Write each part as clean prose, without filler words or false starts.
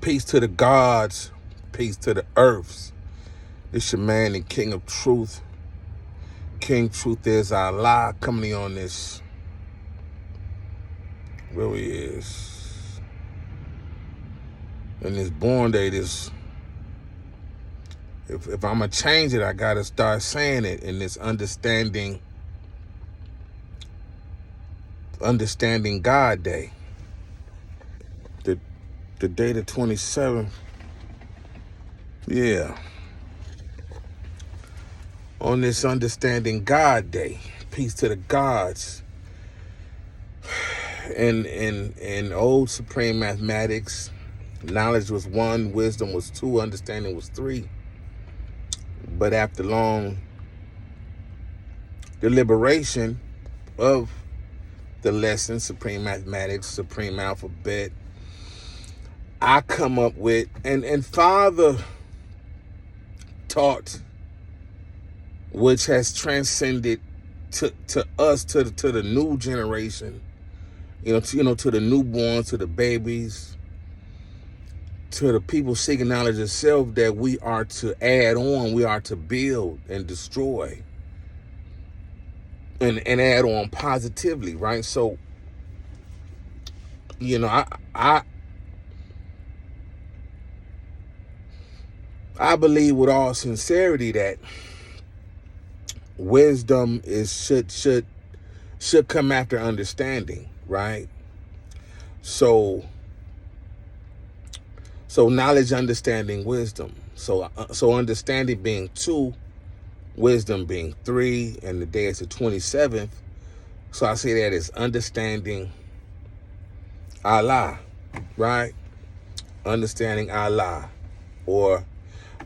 Peace to the gods, peace to the earths. This your man and King of Truth. King Truth is Allah, coming to you on this. Where he is. And this born day, this. If I'm gonna change it, I gotta start saying it in this understanding God day. The day the 27th. Yeah. On this understanding God day. Peace to the gods. In old supreme mathematics, knowledge was 1, wisdom was 2, understanding was 3. But after long deliberation of the lesson, supreme mathematics, supreme alphabet, I come up with, and Father taught, which has transcended to us, to the new generation, to the newborns, to the babies, to the people seeking knowledge of self, that we are to add on, we are to build and destroy and add on positively, right? So, I believe with all sincerity that wisdom should come after understanding, right? So knowledge, understanding, wisdom. So understanding being 2, wisdom being 3, and the day is the 27th. So I say that is understanding Allah, right? Understanding Allah,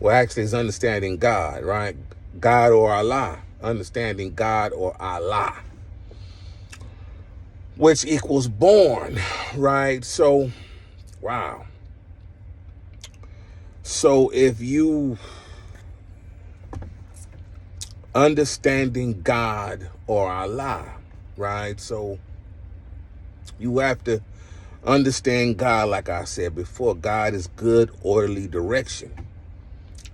actually it's understanding God, right? God or Allah, understanding God or Allah, which equals born, right? So, wow. So if you understanding God or Allah, right? So you have to understand God, like I said before. God is good, orderly direction.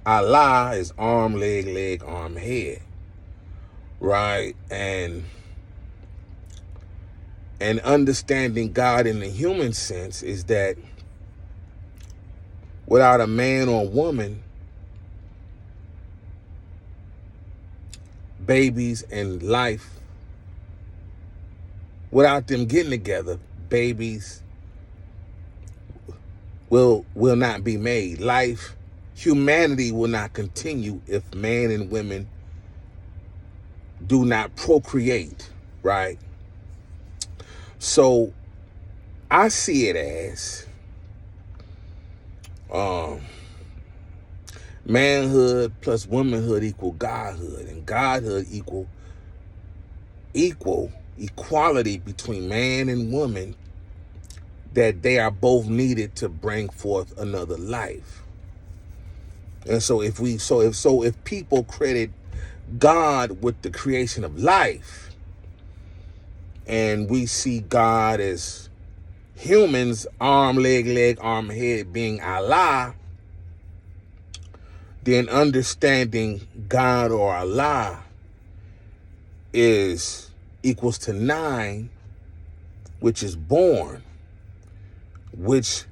Allah is arm, leg, arm, head, right? And understanding God in the human sense is that without a man or woman, babies and life, without them getting together, babies will not be made. Humanity will not continue if man and women do not procreate, right? So I see it as manhood plus womanhood equal godhood, and godhood equal equality between man and woman, that they are both needed to bring forth another life. And so if people credit God with the creation of life, and we see God as humans, arm, leg, arm, head, being Allah, then understanding God or Allah equals to 9, which is born, which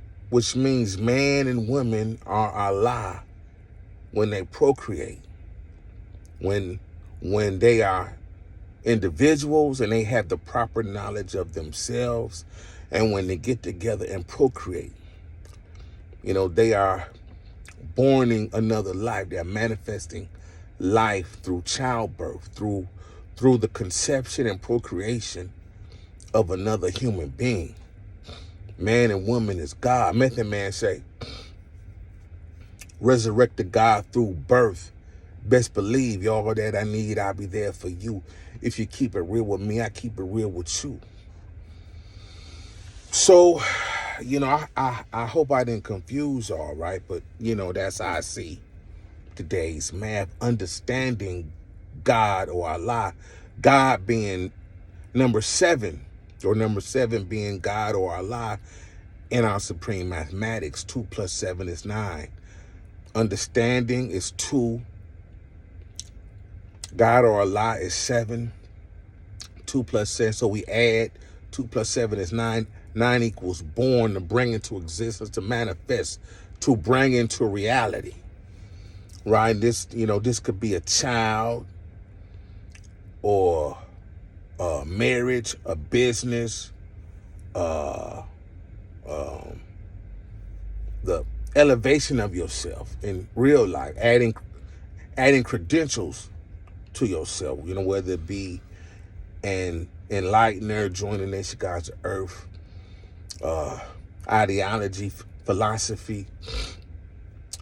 means man and woman are Allah when they procreate, when they are individuals and they have the proper knowledge of themselves, and when they get together and procreate, they are borning another life. They're manifesting life through childbirth, through the conception and procreation of another human being. Man and woman is God. Method Man say, resurrected God through birth. Best believe, y'all, that I need, I'll be there for you. If you keep it real with me, I keep it real with you. So, I hope I didn't confuse y'all, right? But, that's how I see today's math. Understanding God or Allah. God being number 7, or number 7 being God or Allah, in our supreme mathematics. 2 plus 7 is 9. Understanding is 2. God or Allah is 7. 2 plus 7. So we add 2 plus 7 is 9. 9 equals born, to bring into existence, to manifest, to bring into reality. Right? This, this could be a child, or a marriage, a business, the elevation of yourself in real life, adding credentials to yourself, whether it be an enlightener, join the nation gods of earth, ideology, philosophy,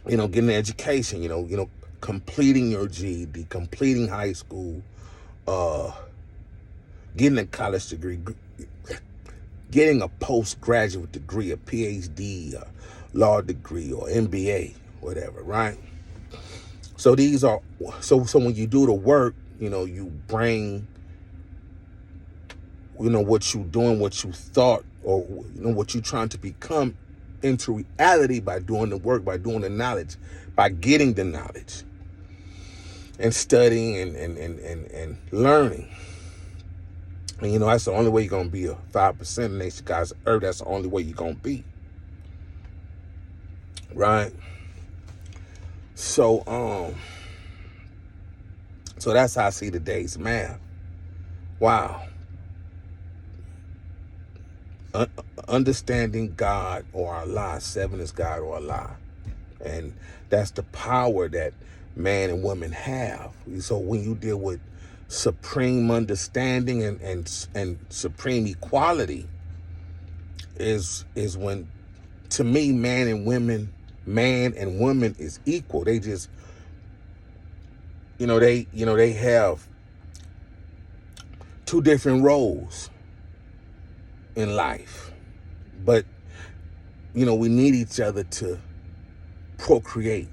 getting an education, completing your GED, completing high school, getting a college degree, getting a postgraduate degree, a PhD, a law degree, or MBA, whatever, right? So these are, so when you do the work, you bring, what you're doing, what you thought, or, what you're trying to become into reality by doing the work, by doing the knowledge, by getting the knowledge and studying and learning. And, that's the only way you're going to be a 5% of the nation guys of earth. That's the only way you're going to be. Right? So that's how I see today's math. Wow. Understanding God or Allah. 7 is God or Allah. And that's the power that man and woman have. So when you deal with supreme understanding and supreme equality, is when, to me, man and woman is equal. They just, they have two different roles in life, but we need each other to procreate,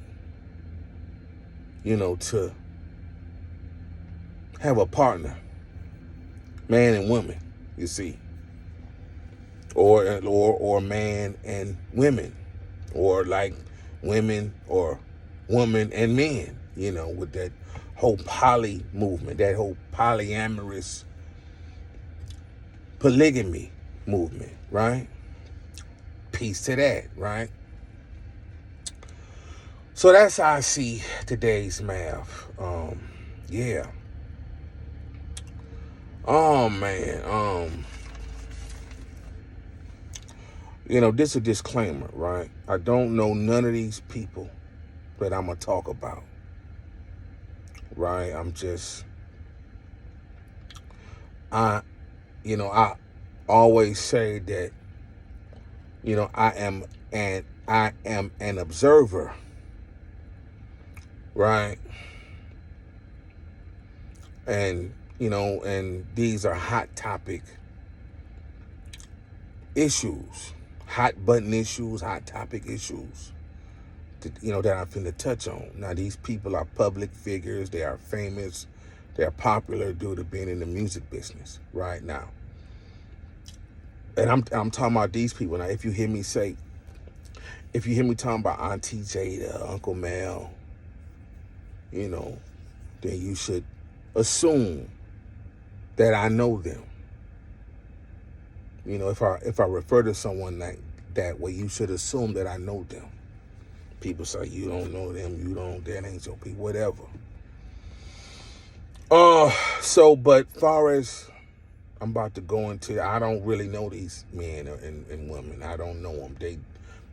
to have a partner, man and woman, you see, or man and women, or like women or woman and men, with that whole poly movement, that whole polyamorous polygamy movement, right? Peace to that, right? So that's how I see today's math. Yeah. Oh man. This is a disclaimer, right? I don't know none of these people that I'm gonna talk about. Right? I always say that, I am an observer, right? And, and these are hot topic issues, hot button issues, hot topic issues, that I'm finna touch on. Now, these people are public figures. They are famous. They are popular due to being in the music business right now. And I'm talking about these people. Now, if you hear me talking about Auntie Jada, Uncle Mel, then you should assume that I know them. If I refer to someone like that way, you should assume that I know them. People say, you don't know them, that ain't your people, whatever. But far as I'm about to go into, I don't really know these men and women. I don't know them. They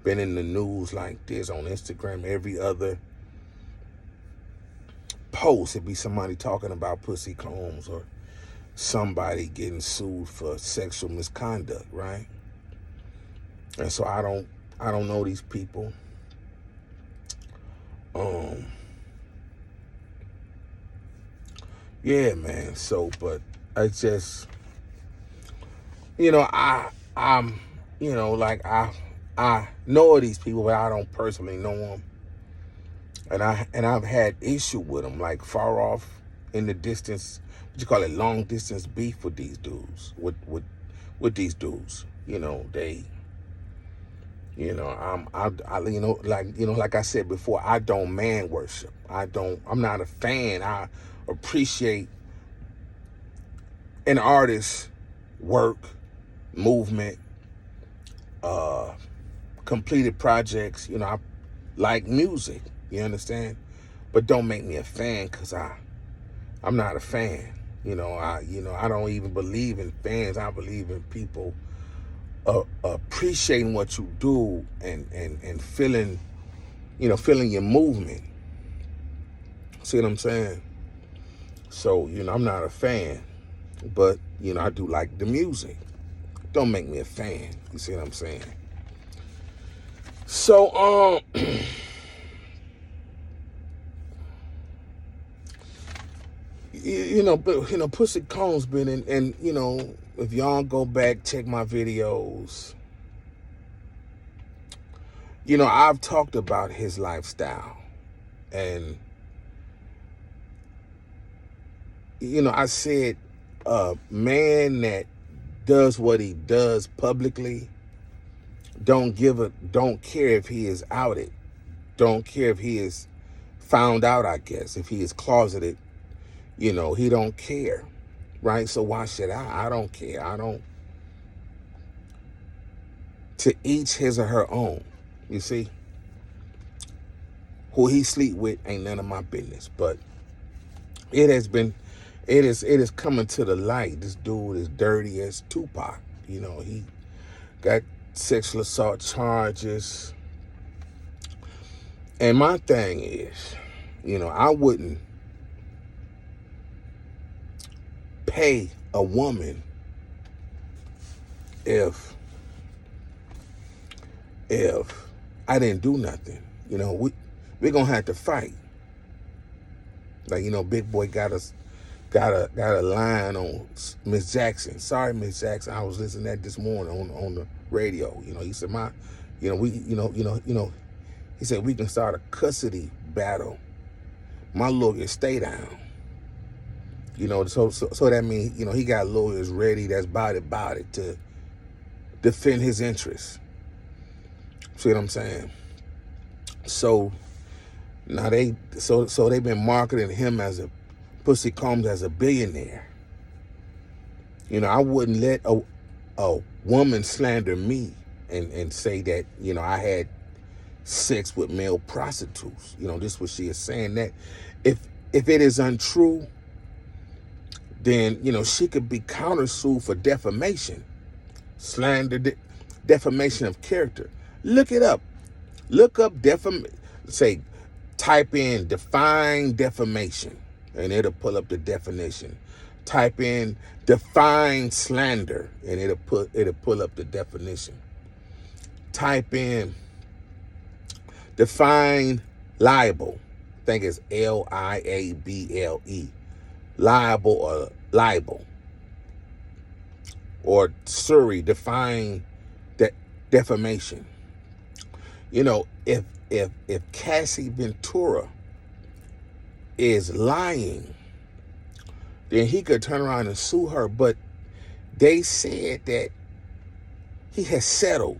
been in the news like this on Instagram. Every other post, it'd be somebody talking about Pussykombz or somebody getting sued for sexual misconduct, right? And so I don't know these people. Yeah, man. So, but I just, I'm I know of these people, but I don't personally know them. And I've had issue with them, like far off in the distance, what you call it, long distance beef with these dudes, with these dudes. They You know, like I said before, I don't man worship. I'm not a fan. I appreciate an artist's work, movement, completed projects. You know, I like music. You understand? But don't make me a fan, because I'm not a fan. I don't even believe in fans. I believe in people appreciating what you do and feeling your movement. See what I'm saying? So, I'm not a fan, but, I do like the music. Don't make me a fan. You see what I'm saying? So, Pussykombz been in, and, if y'all go back, check my videos, I've talked about his lifestyle. And, I said, a man that does what he does publicly, don't care if he is outed, don't care if he is found out, I guess, if he is closeted, he don't care, right? So why should I? I don't care. To each his or her own, you see? Who he sleep with ain't none of my business, but it is coming to the light. This dude is dirty as Tupac. He got sexual assault charges. And my thing is, I wouldn't pay a woman if I didn't do nothing. We're gonna have to fight. Like, Big Boy got a line on Miss Jackson. Sorry, Miss Jackson, I was listening to that this morning on the radio. He said he said we can start a custody battle. My lawyer stay down. So that means, he got lawyers ready that's about it to defend his interests. See what I'm saying? So now they've been marketing him as Pussykombz as a billionaire. I wouldn't let a woman slander me and say that, I had sex with male prostitutes. This is what she is saying, that if it is untrue, then, she could be countersued for defamation, slander, defamation of character. Look it up. Look up type in define defamation, and it'll pull up the definition. Type in define slander, and it'll pull up the definition. Type in define libel. I think it's liable. Libel. Or Surrey, define defamation. If Cassie Ventura is lying, then he could turn around and sue her. But they said that he has settled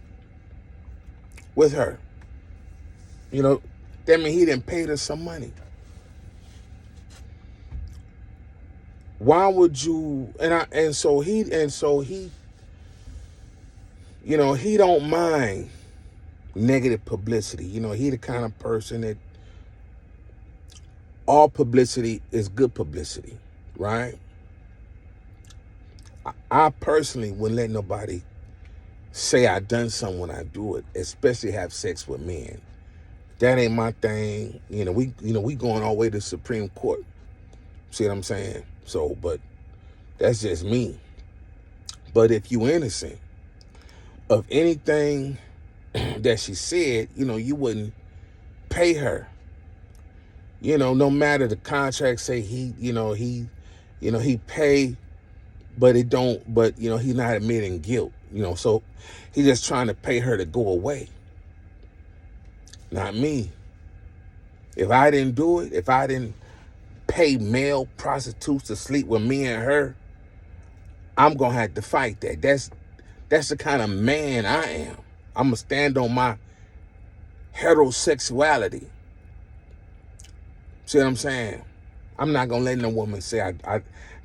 with her. That means he didn't pay her some money. Why would you? And so he he don't mind negative publicity. He the kind of person that all publicity is good publicity, right? I personally wouldn't let nobody say I done something when I do it, especially have sex with men. That ain't my thing. We going all the way to the Supreme Court. See what I'm saying? So, but that's just me. But if you innocent of anything that she said, you wouldn't pay her. No matter the contract say he pay, but it don't, but he's not admitting guilt. So he's just trying to pay her to go away. Not me. If I didn't do it, if I didn't pay male prostitutes to sleep with me and her, I'm gonna have to fight that. That's the kind of man I am. I'm gonna stand on my heterosexuality. See what I'm saying? I'm not gonna let no woman say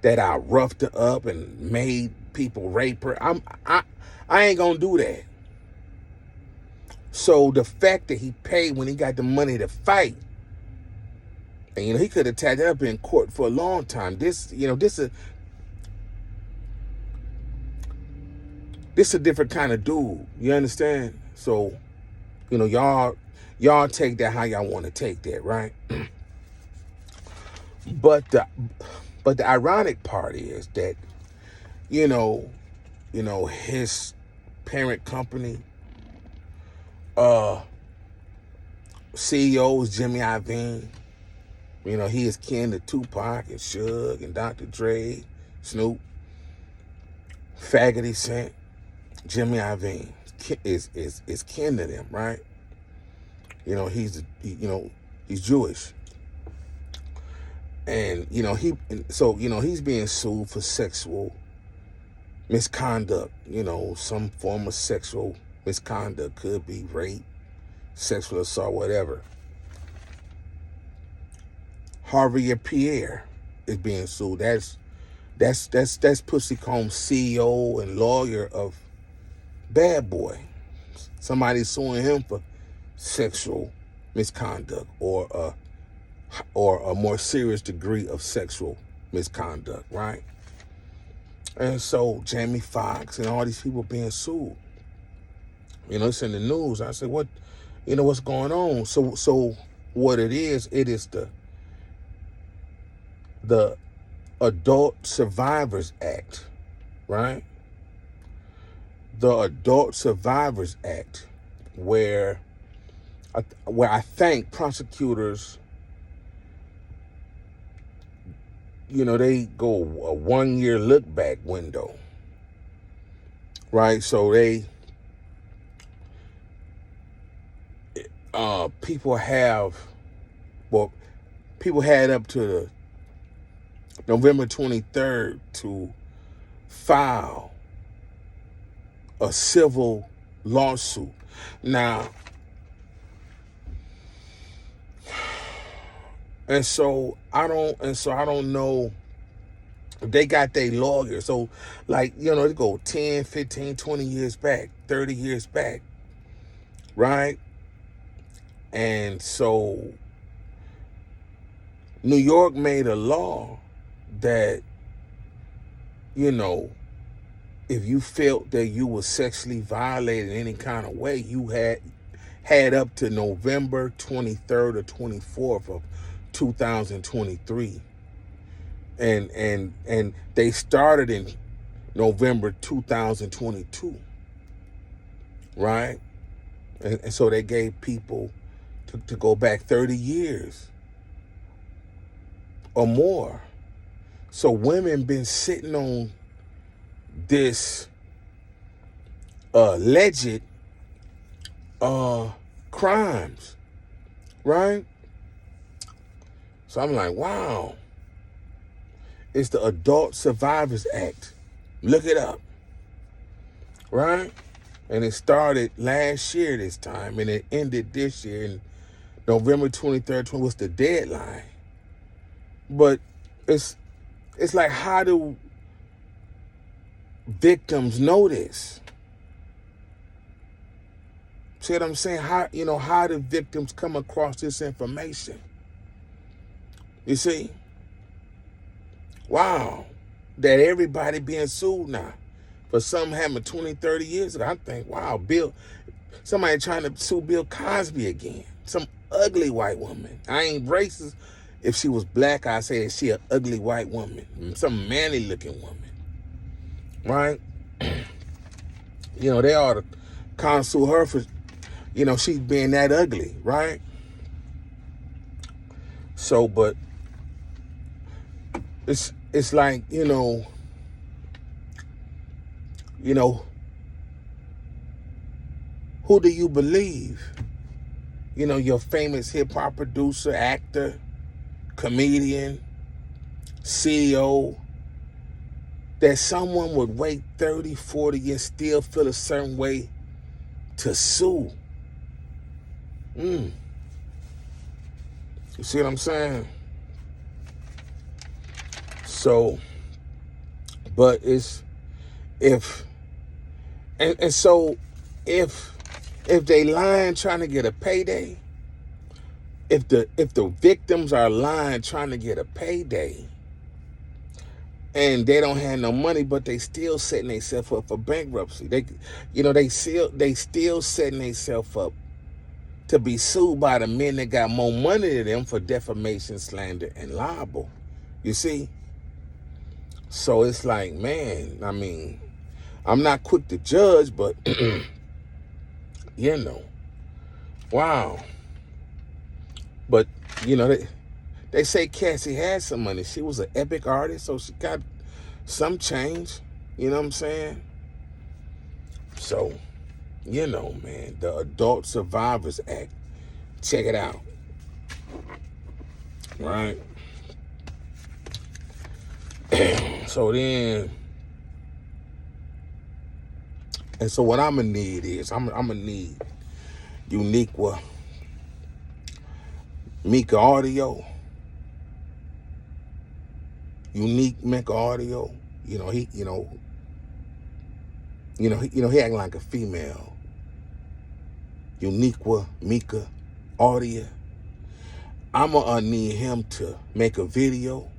that I roughed her up and made people rape her. I ain't gonna do that. So the fact that he paid when he got the money to fight, and he could have tied that up in court for a long time. This a different kind of dude. You understand? So, y'all take that how y'all want to take that, right? But the ironic part is that, his parent company, CEO is Jimmy Iovine. He is kin to Tupac and Suge and Dr. Dre, Snoop, Faggity Cent. Jimmy Iovine is kin to them, right? He's Jewish. And he's being sued for sexual misconduct, some form of sexual misconduct, could be rape, sexual assault, whatever. Harvey Pierre is being sued. That's Pussykombz CEO and lawyer of Bad Boy. Somebody's suing him for sexual misconduct or a more serious degree of sexual misconduct, right? And so Jamie Foxx and all these people being sued. It's in the news. I said, what's going on? So what it is the Adult Survivors Act, right? The Adult Survivors Act, where I think prosecutors, they go a 1 year look back window, right? So people had up to the November 23rd to file a civil lawsuit. Now, and so I don't know if they got their lawyer. So they go 10, 15, 20 years back, 30 years back, right? And so New York made a law that, if you felt that you were sexually violated in any kind of way, you had up to November 23rd or 24th of 2023. And they started in November 2022, right? And so they gave people to go back 30 years or more. So women been sitting on this alleged crimes, right? So I'm like, wow. It's the Adult Survivors Act. Look it up, right? And it started last year this time, and it ended this year in November 23rd, was the deadline. But it's like, how do victims know this? See what I'm saying? How do victims come across this information? You see? Wow. That everybody being sued now for something happened 20, 30 years ago. I think, wow, somebody trying to sue Bill Cosby again. Some ugly white woman. I ain't racist. If she was black, I say she an ugly white woman. Some manly looking woman. Right? They ought to counsel her for, she's being that ugly, right? So, but it's like, who do you believe? Your famous hip hop producer, actor, comedian, CEO, that someone would wait 30, 40 years, still feel a certain way to sue. You see what I'm saying? So, but it's, so if they lying trying to get a payday, if the victims are lying trying to get a payday, and they don't have no money, but they still setting themselves up for bankruptcy. They still setting themselves up to be sued by the men that got more money than them for defamation, slander, and libel. You see? So it's like, man, I mean, I'm not quick to judge, but you know, wow. But you know, they say Cassie had some money. She was an epic artist, so she got some change. You know what I'm saying? So, you know, man, the Adult Survivors Act. Check it out. Right? So then, and so what I'm gonna need is, I'm gonna need UneekMikaAudia. UneekMikaAudia. He acting like a female. UneekMikaAudia. I'm gonna need him to make a video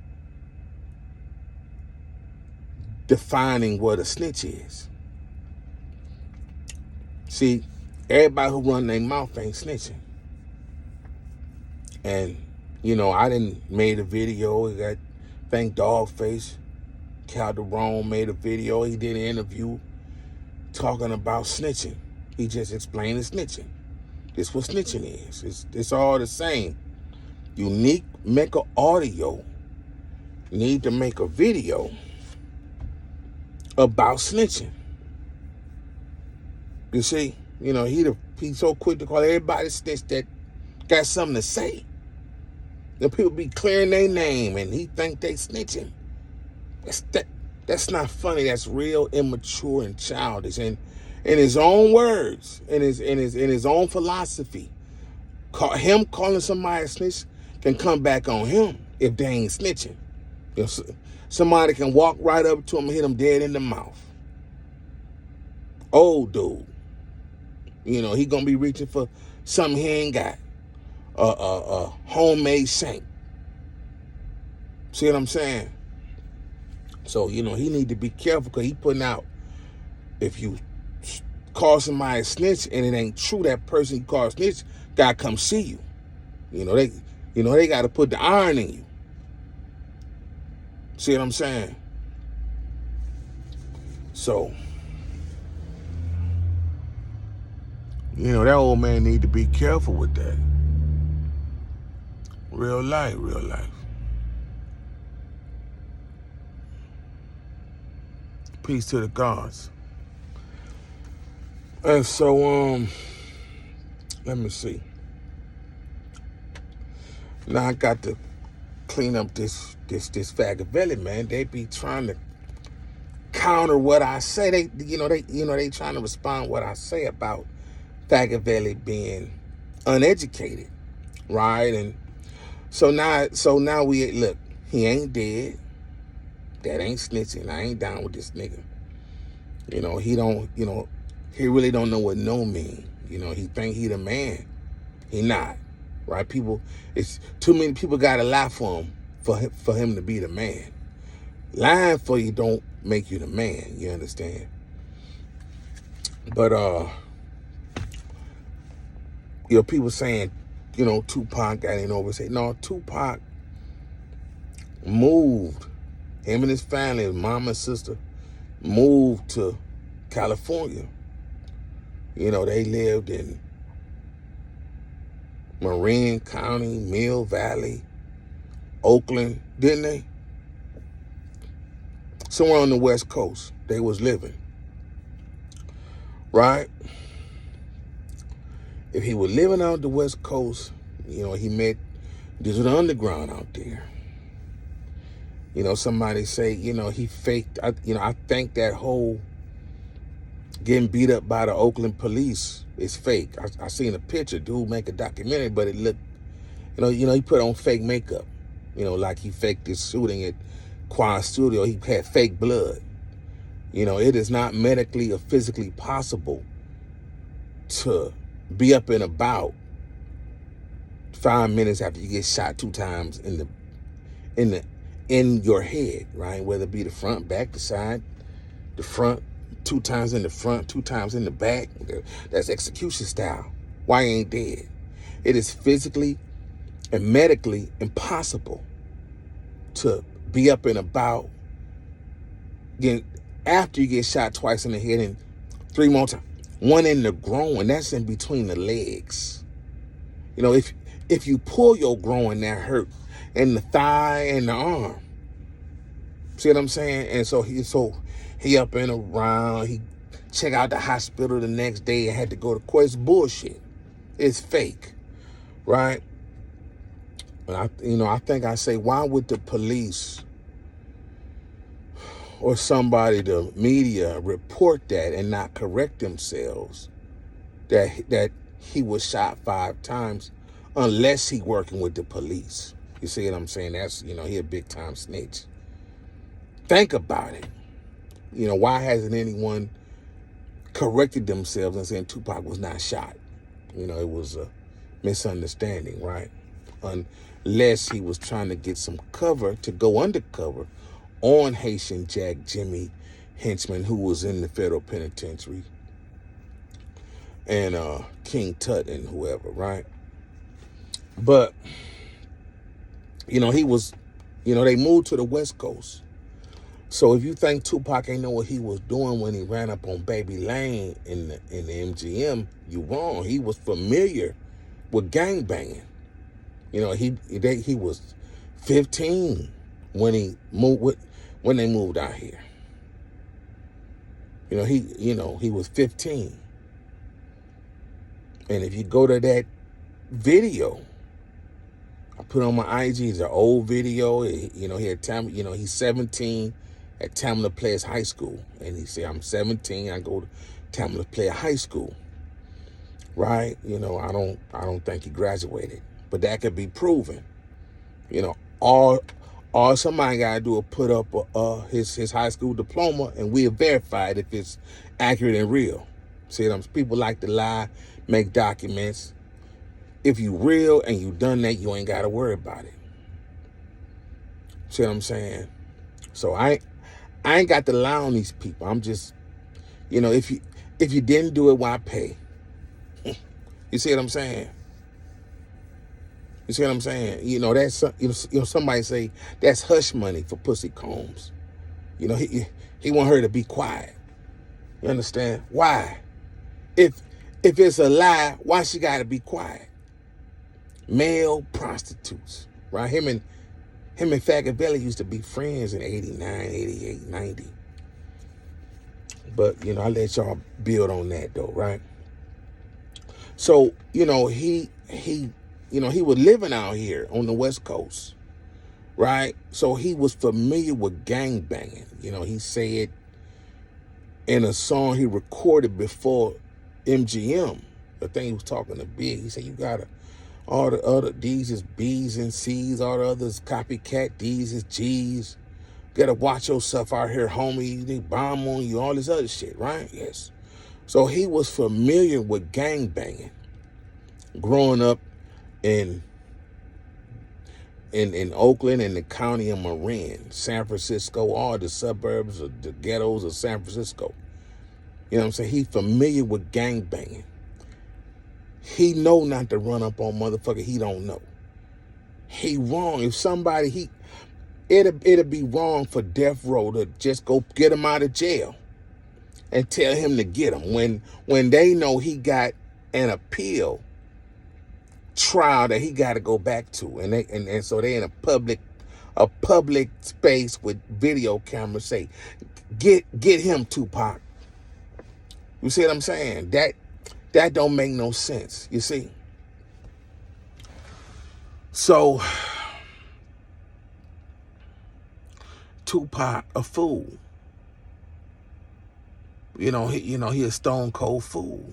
defining what a snitch is. See, everybody who run their mouth ain't snitching. And, I didn't made a video. I think Dogface Calderon made a video. He did an interview talking about snitching. He just explained the snitching. This what snitching is. It's all the same. UneekMikaAudia need to make a video about snitching. You see, he's so quick to call everybody snitch that got something to say. The people be clearing their name and he think they snitching. That's not funny. That's real immature and childish. And in his own words, in his own philosophy, him calling somebody a snitch can come back on him if they ain't snitching. Somebody can walk right up to him and hit him dead in the mouth. Old dude. He gonna be reaching for something he ain't got. A homemade shank. See what I'm saying? So, he need to be careful because he putting out, if you call somebody a snitch and it ain't true, that person you call a snitch gotta come see you. They gotta put the iron in you. See what I'm saying? So, that old man need to be careful with that. Real life. Peace to the gods. And so, let me see. Now I got to clean up this Failfakery, man. They be trying to counter what I say. They trying to respond what I say about Failfakery being uneducated, right? And so now we look. He ain't dead. That ain't snitching. I ain't down with this nigga. He don't. He really don't know what no mean. He think he the man. He not. Right? It's too many people got to lie for him to be the man. Lying for you don't make you the man. You understand? But people saying, Tupac got in over. Say no, Tupac moved. Him and his family, his mom and sister, moved to California. They lived in Marin County, Mill Valley, Oakland, didn't they? Somewhere on the West Coast, they was living. Right? If he was living out the West Coast, he met Digital Underground out there. Somebody say, he faked. I think that whole getting beat up by the Oakland police is fake. I seen a picture, dude make a documentary, but it looked, he put on fake makeup, like he faked his shooting at Quad Studio. He had fake blood. It is not medically or physically possible to be up and about 5 minutes after you get shot 2 times in your head, right? Whether it be the front, back, the side, the front, 2 times in the front, 2 times in the back. That's execution style. Why you ain't dead? It is physically and medically impossible to be up and about after you get shot twice in the head and 3 more times. 1 in the groin, that's in between the legs. If you pull your groin, that hurt, and the thigh and the arm. See what I'm saying? And so he up and around. He check out the hospital the next day and had to go to court. It's bullshit. It's fake, right? And I think I say, why would the police or somebody, the media, report that and not correct themselves that he was shot 5 times, unless he working with the police? You see what I'm saying? That's, he a big time snitch. Think about it. Why hasn't anyone corrected themselves and saying Tupac was not shot? It was a misunderstanding, right? Unless he was trying to get some cover to go undercover on Haitian Jack Jimmy Henchman, who was in the federal penitentiary, and King Tut and whoever, right? But, he was, they moved to the West Coast. So if you think Tupac ain't know what he was doing when he ran up on Baby Lane in the MGM, you wrong. He was familiar with gangbanging. He was 15 when they moved out here. He was 15. And if you go to that video I put on my IG, it's an old video. He had time, he's 17 at Tamla Players High School. And he said, I'm 17, I go to Tamla Player High School. Right? I don't think he graduated. But that could be proven. All somebody gotta do is put up his high school diploma, and we'll verify it if it's accurate and real. See, people like to lie, make documents. If you real and you done that, you ain't gotta worry about it. See what I'm saying? So I ain't got to lie on these people. I'm just, if you didn't do it, why pay? You see what I'm saying? You see what I'm saying? That's somebody say that's hush money for Pussykombz. He want her to be quiet. You understand? Why? If it's a lie, why she gotta be quiet? Male prostitutes, right? Him and Failfakery used to be friends in 89, 88, 90. But, I let y'all build on that though, right? So, he was living out here on the West Coast, right? So he was familiar with gangbanging. He said in a song he recorded before MGM, the thing he was talking to Big, he said, you gotta, all the other, D's is B's and C's, all the others copycat, D's is G's. Gotta watch yourself out here, homie. They bomb on you, all this other shit, right? Yes. So he was familiar with gangbanging. Growing up in Oakland and the county of Marin, San Francisco, all the suburbs or the ghettos of San Francisco. You know what I'm saying? He familiar with gangbanging. He know not to run up on motherfucker he don't know. He wrong. If somebody, it'd be wrong for death row to just go get him out of jail and tell him to get him when they know he got an appeal trial that he got to go back to, and so they in a public space with video cameras say, get him, Tupac. You see what I'm saying? That don't make no sense, you see? So, Tupac, a fool. He a stone cold fool.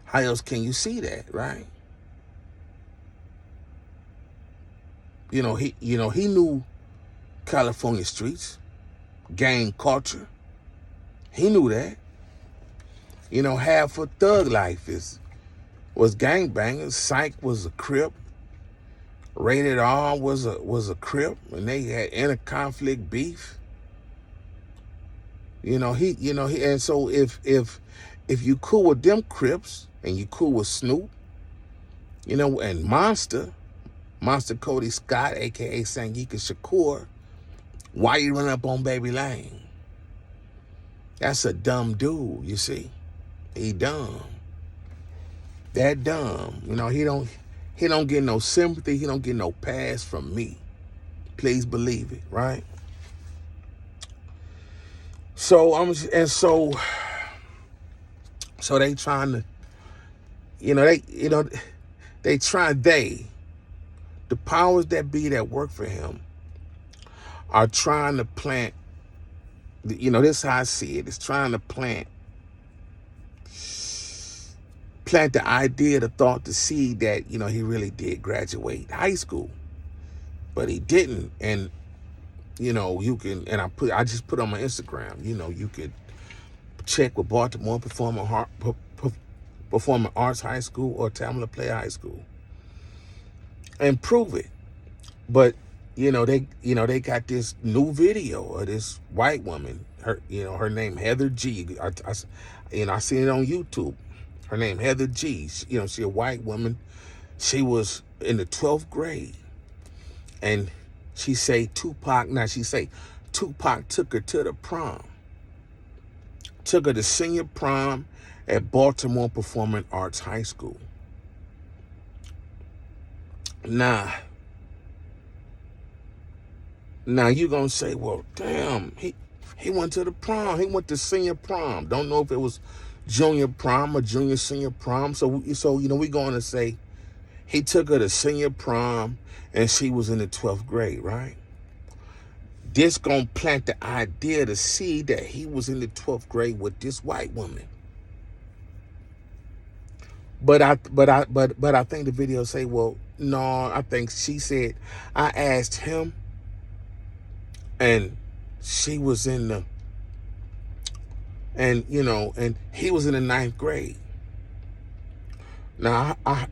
How else can you see that, right? He knew California streets, gang culture. He knew that. Half of thug life was gangbangers. Psych was a Crip. Rated R was a Crip, and they had inter-conflict beef. And so if you cool with them Crips and you cool with Snoop, and Monster Cody Scott, aka Sangika Shakur, why you run up on Baby Lane? That's a dumb dude, you see. He dumb. That dumb. He don't get no sympathy. He don't get no pass from me. Please believe it, right? So they trying to, the powers that be that work for him are trying to plant, this is how I see it. It's trying to plant the idea, the thought, the seed that, he really did graduate high school, but he didn't. And, you can, and I just put on my Instagram, you could check with Baltimore Performing Arts High School or Tamla Play High School and prove it. But, they got this new video of this white woman, her name Heather G. I seen it on YouTube. Her name Heather G. She a white woman. She was in the 12th grade. And she say Tupac took her to the prom. Took her to senior prom at Baltimore Performing Arts High School. Now you gonna say, well, damn, he went to the prom. He went to senior prom. Don't know if it was junior prom or junior senior prom. So we going to say he took her to senior prom and she was in the 12th grade, right? This gonna plant the idea, the seed that he was in the 12th grade with this white woman. But I think the video say, well, no, I think she said, I asked him and she was in the, and he was in the 9th grade. Now I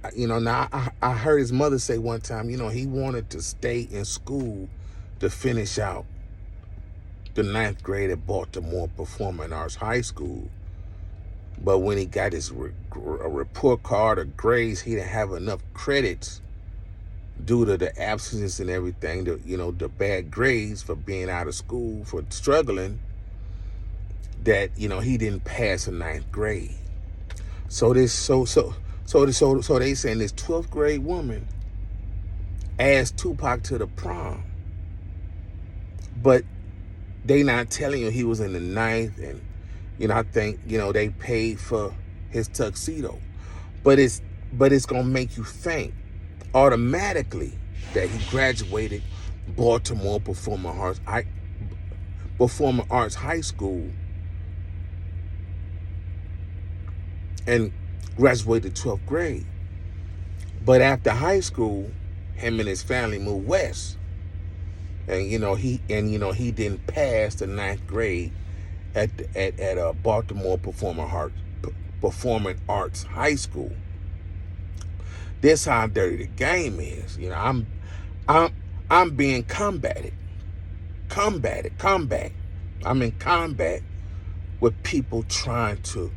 heard his mother say one time, he wanted to stay in school to finish out the 9th grade at Baltimore Performing Arts High School. But when he got his report card or grades, he didn't have enough credits due to the absences and everything, the bad grades for being out of school, for struggling, that, he didn't pass the 9th grade. So they saying this 12th grade woman asked Tupac to the prom, but they not telling you he was in the 9th, and I think they paid for his tuxedo, but it's gonna make you think automatically that he graduated Baltimore Performing Arts High School and graduated 12th grade. But after high school, him and his family moved west. And he didn't pass the 9th grade at Baltimore Performing Arts High School. This how dirty the game is. I'm being combated. I'm in combat with people trying to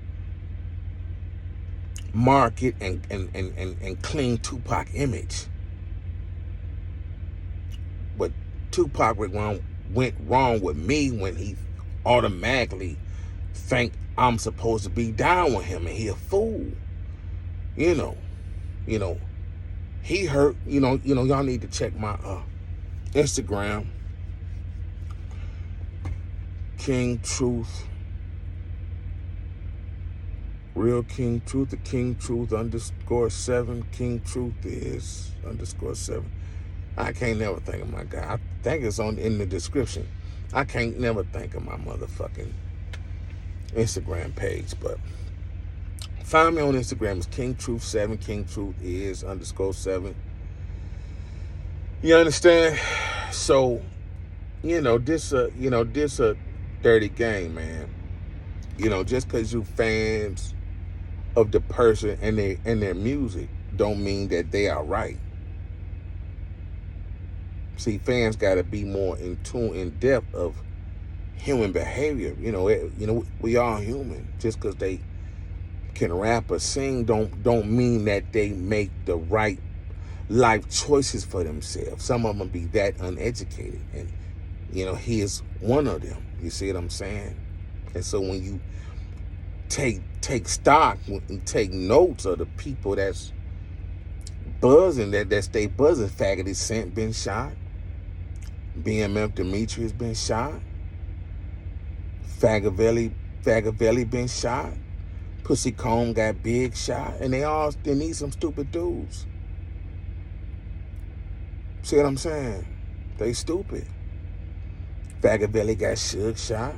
market and clean Tupac image. But Tupac went wrong with me when he automatically think I'm supposed to be down with him, and he a fool. He hurt. Y'all need to check my Instagram, King Truth, Real King Truth, the King Truth _7. King Truth is _7. I can't never think of my guy. I think it's in the description. I can't never think of my motherfucking Instagram page. But find me on Instagram. It's King Truth 7. King Truth is _7. You understand? So, this a dirty game, man. Just because you fans of the person and their music don't mean that they are right. See, fans got to be more in tune, in depth of human behavior. We all human. Just because they can rap or sing don't mean that they make the right life choices for themselves. Some of them be that uneducated, and he is one of them. You see what I'm saying? And so when you take stock, when you take notes of the people that's buzzing, that stay buzzing, Faggedy Cent been shot, BMF Demeechius been shot, Failfakery been shot, Pussykombz got big shot, and they need some stupid dudes. See what I'm saying? They stupid. Failfakery got Suge shot.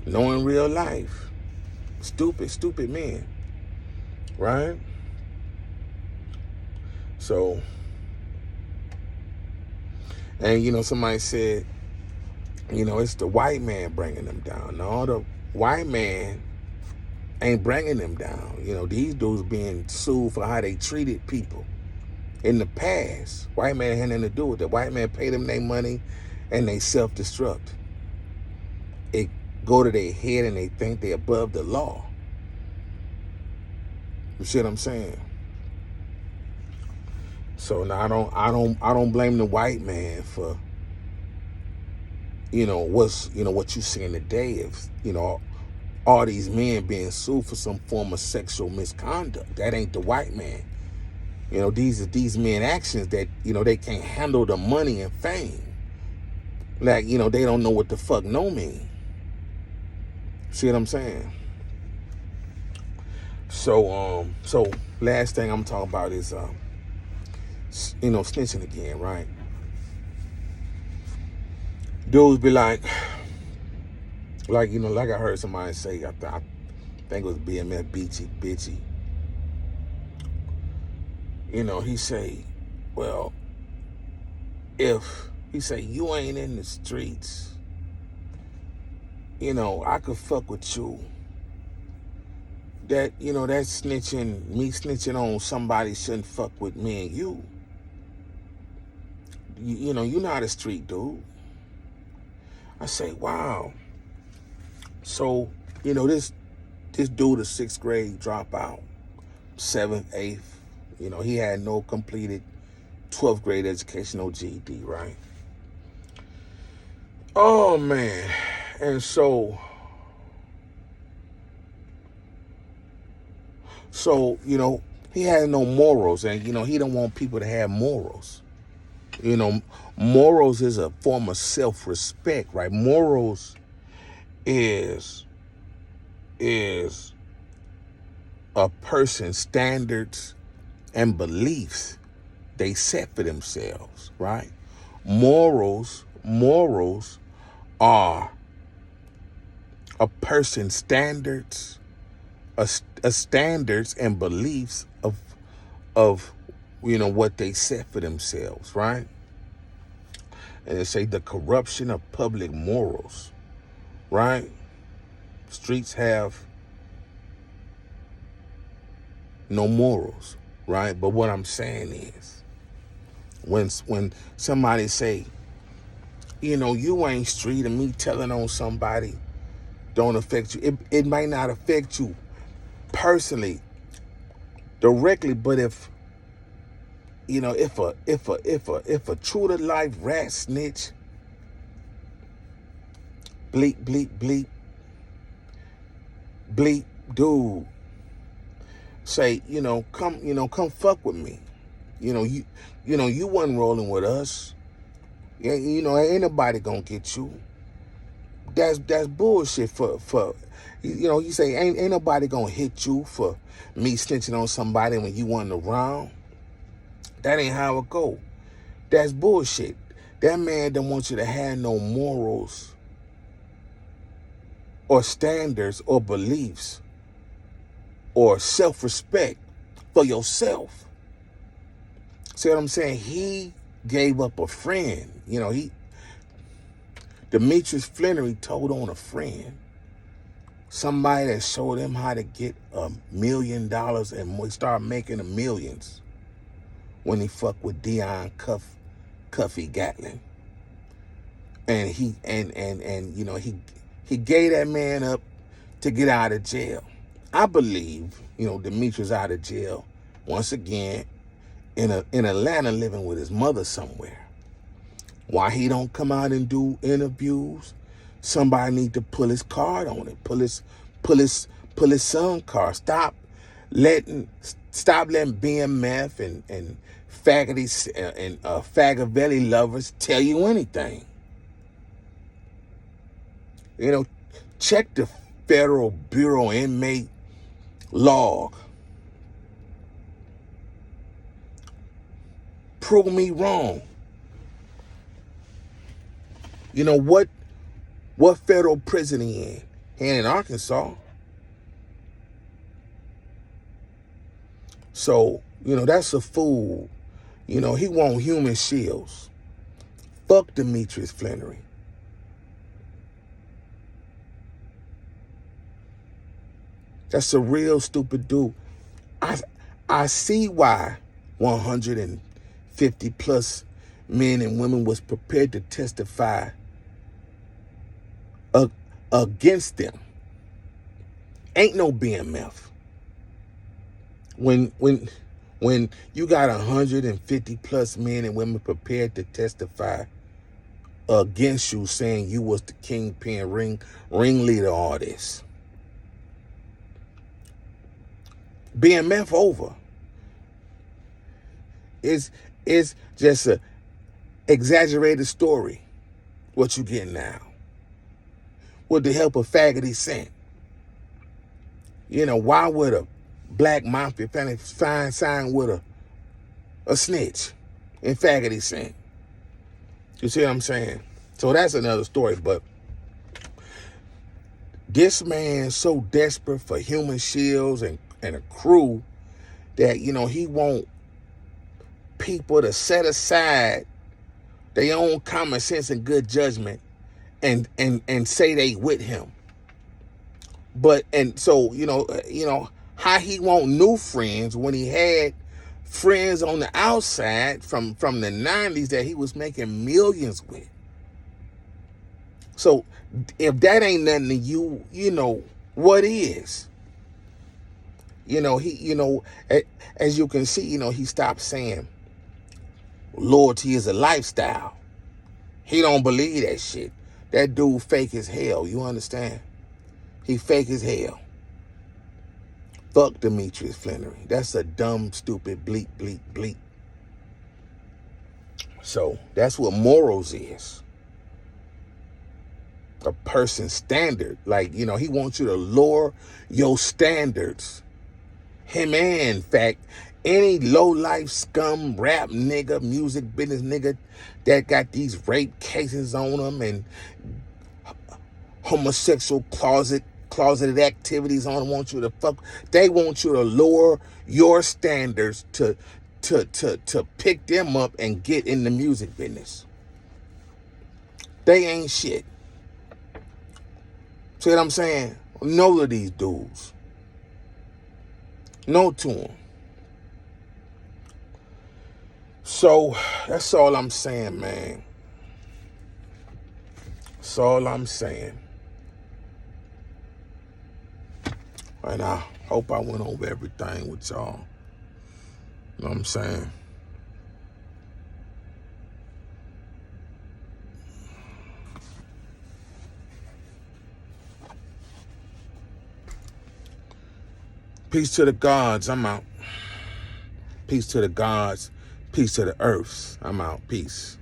Knowing real life. Stupid men. Right? So, and somebody said, it's the white man bringing them down. No, the white man ain't bringing them down. These dudes being sued for how they treated people in the past. White man had nothing to do with it. White man paid them their money and they self-destruct. It go to their head and they think they're above the law. You see what I'm saying? So now I don't blame the white man for what you seeing today. If all these men being sued for some form of sexual misconduct, that ain't the white man. These men actions that they can't handle the money and fame. Like they don't know what the fuck no mean. See what I'm saying? So last thing I'm talking about is snitching again, right? Dudes be like I heard somebody say, I think it was BMF bitchy. He say, well, if he say you ain't in the streets, I could fuck with you. That that's me snitching on somebody shouldn't fuck with me and you. You're not a street dude. I say, wow. So, this dude, a 6th grade dropout, 7th, 8th, he had no completed 12th grade education, no GED, right? Oh, man. And so, he has no morals, and, he don't want people to have morals. Morals is a form of self-respect, right? Morals is a person's standards and beliefs they set for themselves, right? Morals are a person's standards, standards and beliefs of what they set for themselves, right? And they say the corruption of public morals, right? Streets have no morals, right? But what I'm saying is, when somebody say, you ain't street, and me telling on somebody don't affect you, it might not affect you personally, directly, but if a true to life rat snitch, bleep, dude, say, come fuck with me. You wasn't rolling with us. Yeah, ain't nobody gonna get you. That's bullshit for you say ain't nobody gonna hit you for me snitching on somebody when you wasn't around. That ain't how it go. That's bullshit. That man don't want you to have no morals or standards or beliefs or self-respect for yourself. See what I'm saying? He gave up a friend. You know, Demeechius Flannery told on a friend. Somebody that showed him how to get $1 million and start making the millions when he fucked with Dion Cuffy Gatlin. And he gave that man up to get out of jail. I believe, Demeechius out of jail once again in Atlanta, living with his mother somewhere. Why he don't come out and do interviews? Somebody need to pull his card on it. Pull his son card. Stop letting BMF and faggoty and faggovelli lovers tell you anything. Check the Federal Bureau inmate log. Prove me wrong. What federal prison he in? He in Arkansas. So, that's a fool. He want human shields. Fuck Demeechius Flannery. That's a real stupid dude. I see why 150 plus men and women was prepared to testify against them. Ain't no BMF. When you got 150 plus men and women prepared to testify against you, saying you was the kingpin ringleader, all this. BMF over. It's just a exaggerated story. What you getting now? With the help of Faggoty Sent. Why would a black mafia family sign with a snitch in Faggoty Sent? You see what I'm saying? So that's another story. But this man so desperate for human shields and a crew that, he want people to set aside their own common sense and good judgment and say they with him. So how he want new friends when he had friends on the outside from the 90s that he was making millions with. So if that ain't nothing to you, what is? As you can see, he stopped saying loyalty is a lifestyle. He don't believe that shit. That dude fake as hell, you understand? He fake as hell. Fuck Demeechius Flannery. That's a dumb, stupid, bleep, bleep, bleep. So that's what morals is. A person's standard. Like, he wants you to lower your standards. Him and, in fact, any low-life scum, rap nigga, music business nigga that got these rape cases on them and homosexual closeted activities on them, want you to fuck. They want you to lower your standards to pick them up and get in the music business. They ain't shit. See what I'm saying? No of these dudes. No to them. So that's all I'm saying, man. That's all I'm saying. And I hope I went over everything with y'all. You know what I'm saying? Peace to the gods. I'm out. Peace to the gods. Peace to the earths. I'm out. Peace.